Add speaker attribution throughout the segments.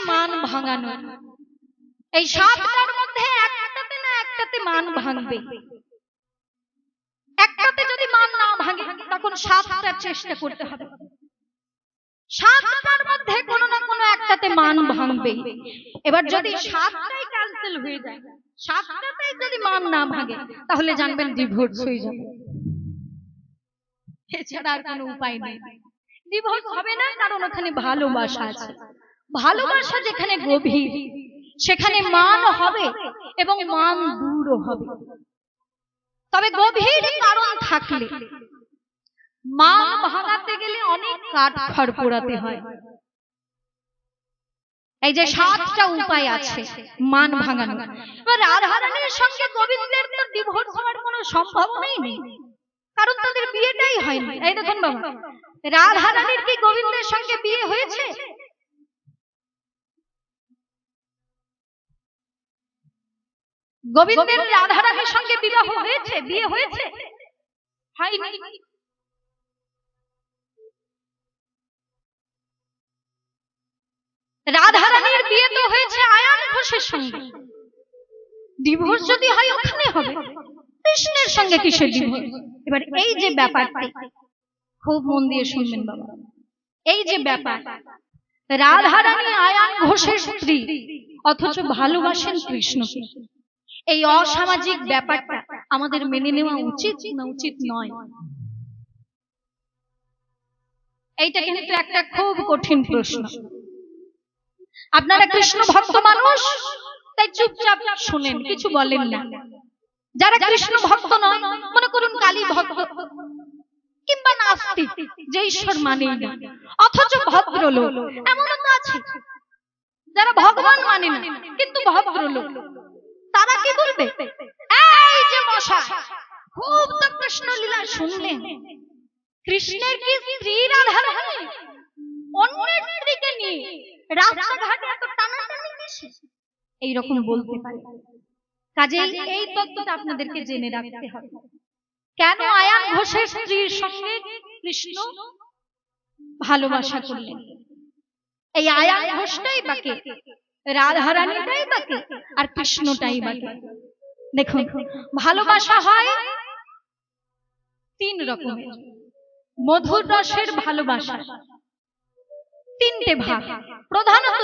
Speaker 1: মান ভাঙানো। এই 7টার মধ্যে একটাতে না একটাতে মান ভাঙবে। একটাতে যদি মান না ভাঙে তখন 7টা চেষ্টা করতে হবে। 7টার মধ্যে কোনো না কোনো একটাতে মান ভাঙবে। এবার যদি 7টাই ক্যান্সেল হয়ে যায়, 7টাতেই যদি মান না ভাঙে, তাহলে জানবেন ডিভোর্স হয়ে যাবে। এছাড়া আর কোনো উপায় নেই। ডিভোর্স হবে না, কারণ ওখানে ভালোবাসা আছে। ভালোবাসা যেখানে গভীর, সেখানে মান হবে এবং মান দূরও হবে। তবে গভীর কারণ থাকলে মান ভাঙাতে গেলে অনেক কাঠ খড় পোড়াতে হয়। এই যে 7টা উপায় আছে মান ভাঙানো। এবার রাধারানীর সঙ্গে গোবিন্দের তো ডিভোর্স হওয়ার কোনো সম্ভাবনাই নেই, কারণ তাদের বিয়েটাই হয়নি। এই দেখুন বাবা, রাধারানীর কি গোবিন্দের সঙ্গে বিয়ে হয়েছে? গোবিন্দের রাধারানীর সঙ্গে বিবাহ হয়েছে, বিয়ে হয়েছে? হয়নি। রাধারানীর বিয়ে তো হয়েছে আয়ান ঘোষের সঙ্গে। ডিভোর্স যদি হয় ওখানে হবে, কৃষ্ণের সঙ্গে কিসের ডিভোর্স? এবার এই যে ব্যাপারটি খুব মন দিয়ে শুনবেন বাবা, এই যে ব্যাপার, রাধারানী আয়ান ঘোষের স্ত্রী অথচ ভালোবাসেন কৃষ্ণকে, এই অসামাজিক ব্যাপারটা আমাদের মেনে নেওয়া উচিত না উচিত নয়? এইটা কিন্তু একটা খুব কঠিন প্রশ্ন। আপনারা কৃষ্ণ ভক্ত মানুষ, তাই চুপচাপ শুনেন, কিছু বলেন না। যারা কৃষ্ণ ভক্ত নয়, মনে করুন কালী ভক্ত কিংবা নাস্তিক, যে ঈশ্বর মানেই না অথচ ভদ্রলোক, এমনও তো আছে যারা ভগবান মানে না কিন্তু ভদ্রলোক, তারা কি বলবে? এই যে মশা, খুব তো কৃষ্ণ লীলা শুনলেন, কৃষ্ণের কি স্ত্রী রাধারানী অন্যের স্ত্রীকে নিয়ে রাস্তাঘাটে এত টানাটানি কিসে? এইরকম বলতে পারে। কাজেই এই তত্ত্বটা আপনাদেরকে জেনে রাখতে হবে। কেন আয়ান ঘোষের স্ত্রীর সঙ্গে কৃষ্ণ ভালোবাসা করলেন? এই আয়ান ঘোষটাই বাকে, রাধারানীটাই বাকে, আর কৃষ্ণটাই বাকে। দেখুন, ভালোবাসা হয় 3 রকমের। মধুর রসের ভালোবাসা 3টে ভাগ, প্রধানত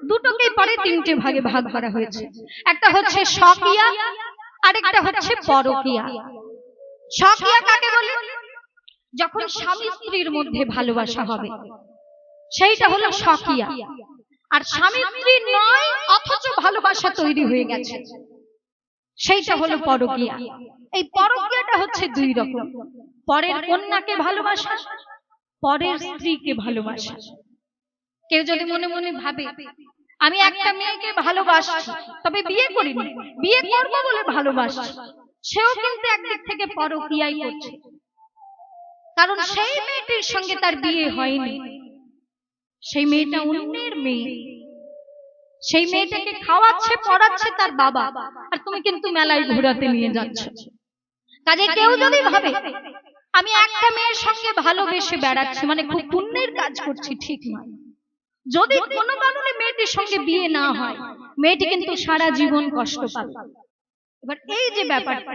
Speaker 1: দুটোকেই পরে 3টে ভাগে ভাগ করা হয়েছে। একটা হচ্ছে স্বকীয়া, আরেকটা হচ্ছে পরকীয়া। স্বকীয়া কাকে বলে? যখন স্বামী স্ত্রীর মধ্যে ভালোবাসা হবে সেইটা হলো স্বকীয়া। আর স্বামী স্ত্রী নয় অথচ ভালোবাসা তৈরি হয়ে গেছে, সেইটা হলো পরকীয়া। এই পরকীয়াটা হচ্ছে 2 রকম। পরের কন্যাকে ভালোবাসা, পরের স্ত্রীকে ভালোবাসা। কেউ যদি মনে মনে ভাবে আমি একটা মেয়েকে ভালোবাসছি, তবে বিয়ে করিনি, বিয়ে করবো বলে ভালোবাসছি, সেও কিন্তু একদিক থেকে পরকীয়াই করছে। কারণ সেই মেয়েটির সঙ্গে তার বিয়ে হয়নি, সেই মেয়েটা অন্যের মেয়ে, সেই মেয়েটাকে খাওয়াচ্ছে পড়াচ্ছে তার বাবা, আর তুমি কিন্তু মেলায় ঘোরাতে নিয়ে যাচ্ছ। কাজে কেউ যদি ভাবে আমি একটা মেয়ের সঙ্গে ভালোবেসে বেড়াচ্ছি মানে খুব পুণ্যের কাজ করছি, ঠিক নয়। যদি কোনো কারণে মেয়েটির সঙ্গে বিয়ে না হয়, মেয়েটি কিন্তু সারা জীবন কষ্ট পাবে। এবার এই যে ব্যাপারটা,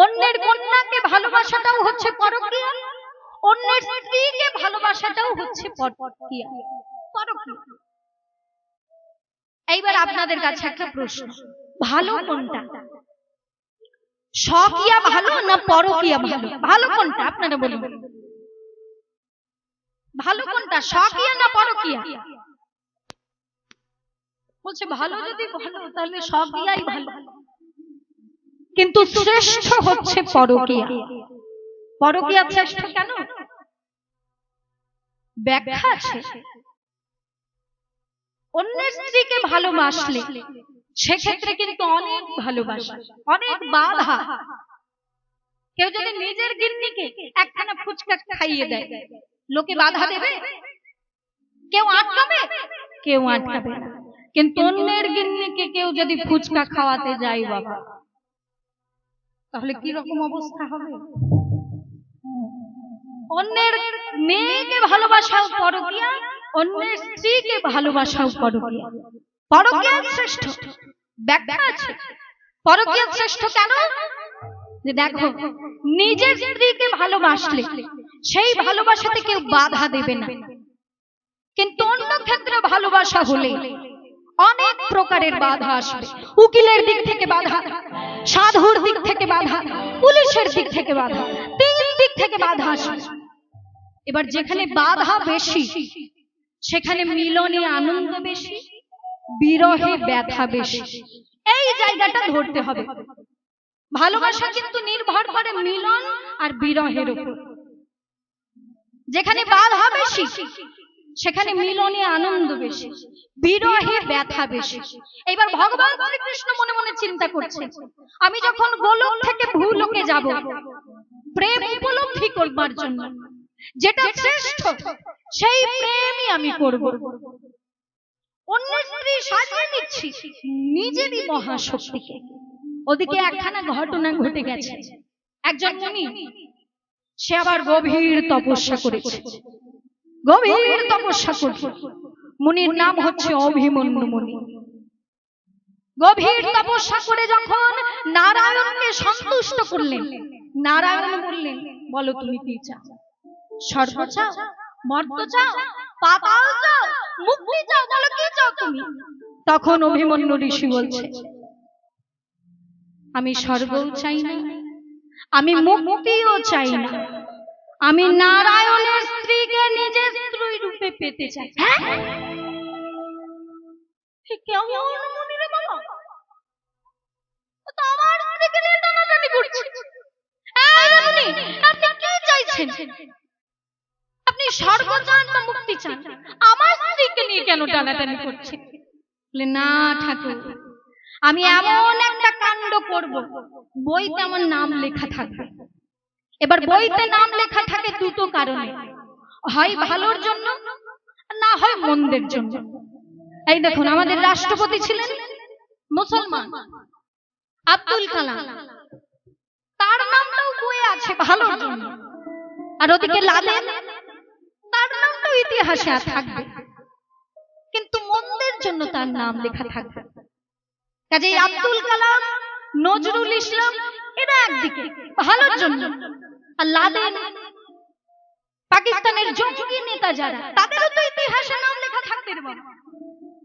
Speaker 1: অন্যের কন্যাকে ভালোবাসাটাও হচ্ছে পরকীয়া, অন্যের স্ত্রীকে ভালোবাসাটাও হচ্ছে পরকীয়া। এইবার আপনাদের কাছে একটা প্রশ্ন, ভালো কোনটা? স্বকীয়া ভালো না পরকীয়া ভালো? ভালো কোনটা আপনারা বলুন? ভালো কোনটা, স্বকীয়া না পরকীয়া? বলছে ভালো যদি ভালো তাহলে স্বকীয়াই ভালো, কিন্তু শ্রেষ্ঠ হচ্ছে পরকীয়া। পরকীয়া শ্রেষ্ঠ কেন? ব্যাখ্যা আছে। অন্যের স্ত্রীকে ভালোবাসলে সেক্ষেত্রে কিন্তু অনেক ভালোবাসা, অনেক বাধা। কেউ যদি নিজের গিন্নিকে একখানা ফুচকা খাইয়ে দেয়, লোকে বাধা দেবে? কেউ আটকাবে? কেউ আটকাবে না। কিন্তু অন্যের গিন্নিকে কেউ যদি ফুচকা খাওয়াতে যায় বাবা, তাহলে কি রকম অবস্থা হবে? অন্যের মেয়েকে ভালোবাসাও পরকীয়া, অন্যের স্ত্রীকে ভালোবাসাও পরকীয়া। পরকীয়া শ্রেষ্ঠ, ব্যাখ্যা আছে। পরকীয়া শ্রেষ্ঠ কেন? যে দেখো, নিজের স্ত্রীকে ভালোবাসলে সেই ভালোবাসাতে কেউ বাধা দেবে না, কিন্তু অন্য ক্ষেত্রে ভালোবাসা হলে অনেক প্রকারের বাধা আসবে। উকিলের দিক থেকে বাধা, সাধুর দিক থেকে বাধা, পুলিশের দিক থেকে বাধা, তিন দিক থেকে বাধা আসবে। এবার যেখানে বাধা বেশি সেখানে মিলনে আনন্দ বেশি, বিরহে ব্যথা বেশি। এই জায়গাটা ধরতে হবে। ভালোবাসা কিন্তু নির্ভর করে মিলন আর বিরহের উপর। যেখানে বাধা বেশি সেখানে মিলনে আনন্দ বেশি, বিরহে ব্যথা বেশি। এবার ভগবান শ্রীকৃষ্ণ মনে মনে চিন্তা করছেন, আমি যখন গোলক থেকে ভূলোকে যাব প্রেম উপলব্ধি করবার জন্য, যেটা শ্রেষ্ঠ সেই প্রেমই আমি করব। অন্য স্ত্রী সাজিয়ে নিচ্ছি নিজেরই মহাশক্তিকে। ওদিকে একখানা ঘটনা ঘটে গেছে। একজন মুনি, সে আবার গভীর তপস্যা করেছে, গভীর তপস্যা করছে। মুনির নাম হচ্ছে অভিমন্যু মুনি। গভীর তপস্যা করে যখন নারায়ণকে সন্তুষ্ট করলেন, নারায়ণ বললেন, বলো তুমি কি চাও? স্বর্গ চাও, মর্ত চাও, পাতাল চাও, মুক্তি চাও, বলো কি চাও তুমি? তখন অভিমন্যু ঋষি বলছে, আমি স্বর্গও চাই না, আমি মুক্তিও চাই না, আমি নারায়ণের স্ত্রীকে নিজের স্ত্রী রূপে পেতে চাই। কেমন মুনিরে বলো, তো আমার স্ত্রীকে নিয়ে টানাটানি করছে। আপনি কি চাইছেন? আপনি স্বর্গ চান না মুক্তি চান? আমার স্ত্রীকে নিয়ে কেন টানাটানি করছেন? না ঠাকুর, আমি এমন একটা কাণ্ড করব, বইতে আমার নাম লেখা থাকবে। এবার বইতে নাম লেখা থাকে দুটো কারণে, হয় ভালোর জন্য, না হয় মন্দের জন্য। এই দেখুন, আমাদের রাষ্ট্রপতি ছিলেন মুসলমান, আব্দুল কালাম, তার নামটাও বইয়ে আছে ভালোর জন্য। আর ওদিকে লাদেন, তার নামটাও ইতিহাসে থাকবে, কিন্তু মন্দের জন্য তার নাম লেখা থাকবে। কাজেই আব্দুল কালাম, নজরুল ইসলাম এরা একদিকে ভালোর জন্য, আর লাদেন, পাকিস্তানের জঙ্গি নেতা যারা, তাদেরও তো ইতিহাসে নাম লেখা থাকবে,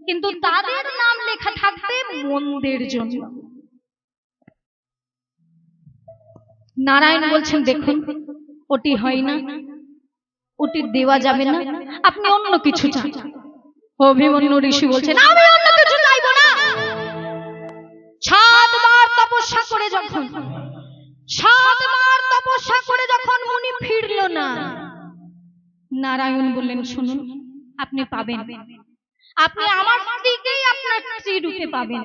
Speaker 1: কিন্তু তাদের নাম লেখা থাকবে মন্দের জন্য। নারায়ণ বলছেন, দেখুন ওটি হয় না, ওটি দেওয়া যাবে না, আপনি অন্য কিছু চান। অভিমন্যু ঋষি বলছেন, আমি অন্য কিছু চাইবো না। 7 বার তপস্যা করে যখন, 7 বার তপস্যা করে যখন মুনি ফিরল না, নারায়ণ বললেন, শুনুন, আপনি পাবেন, আপনি আমার স্ত্রীকেই আপনার স্ত্রী রূপে পাবেন।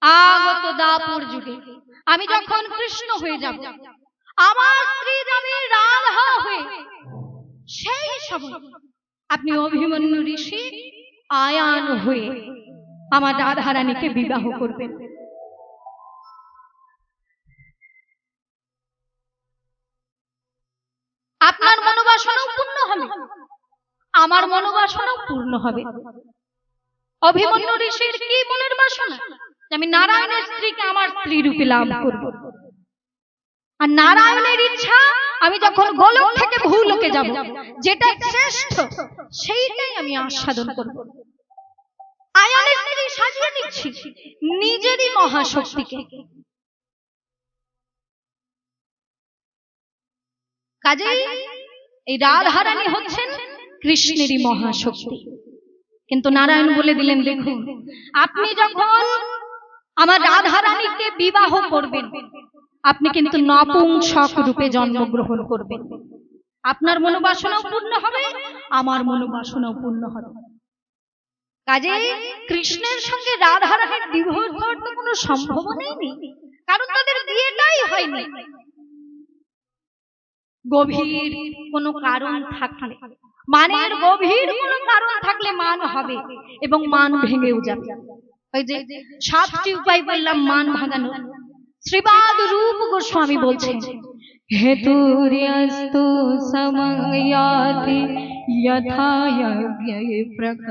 Speaker 1: আগত দাপর যুগে আমি যখন কৃষ্ণ হয়ে যাব, আমার স্ত্রী যাবে রাধা হয়ে, সেই সময় আপনি অভিমন্যু ঋষি আয়ান হয়ে আমার রাধা রানীকে বিবাহ করবেন। আপনার মনোবাসনাও পূর্ণ হবে, আমার মনোবাসনাও পূর্ণ হবে। অভিমন্যু ঋষির কি মনের বাসনা? আমি নারায়ণের স্ত্রীকে আমার স্ত্রী রূপে লাভ করব। আর নারায়ণের ইচ্ছা, আমি যখন গোলক থেকে ভূলোকে যাব, যেটা শ্রেষ্ঠ সেইটাই আমি আস্বাদন করব। আয়ানের স্ত্রী সাজিয়ে নিচ্ছি নিজেরই মহাশক্তিকে। কাজেই এই রাধা রানী হচ্ছেন কৃষ্ণেরই মহাশক্তি। কিন্তু নারায়ণ বলে দিলেন, দেখুন, আপনি যখন আমার রাধা রানীকে বিবাহ করবেন, আপনি কিন্তু নপুংসক রূপে জন্মগ্রহণ করবেন। আপনার মনোবাসনাও পূর্ণ হবে, আমার মনোবাসনাও পূর্ণ হবে। কাজেই কৃষ্ণের সঙ্গে রাধা রানীর ডিভোর্স হওয়ার তো কোনো সম্ভাবনাই নেই, কারণ তাদের বিয়েটাই হয়নি। গভীর কোনো কারণ থাকলে, মানের গভীর কোনো কারণ থাকলে মান হবে, এবং মান ভেঙেও যাবে। ওই যে 7টি উপায় বললাম মান ভাঙানো, শ্রীপাদ রূপ গোস্বামী বলছেন, হেতুর্যস্তু সময়াতি यथा यज्ञे प्रकट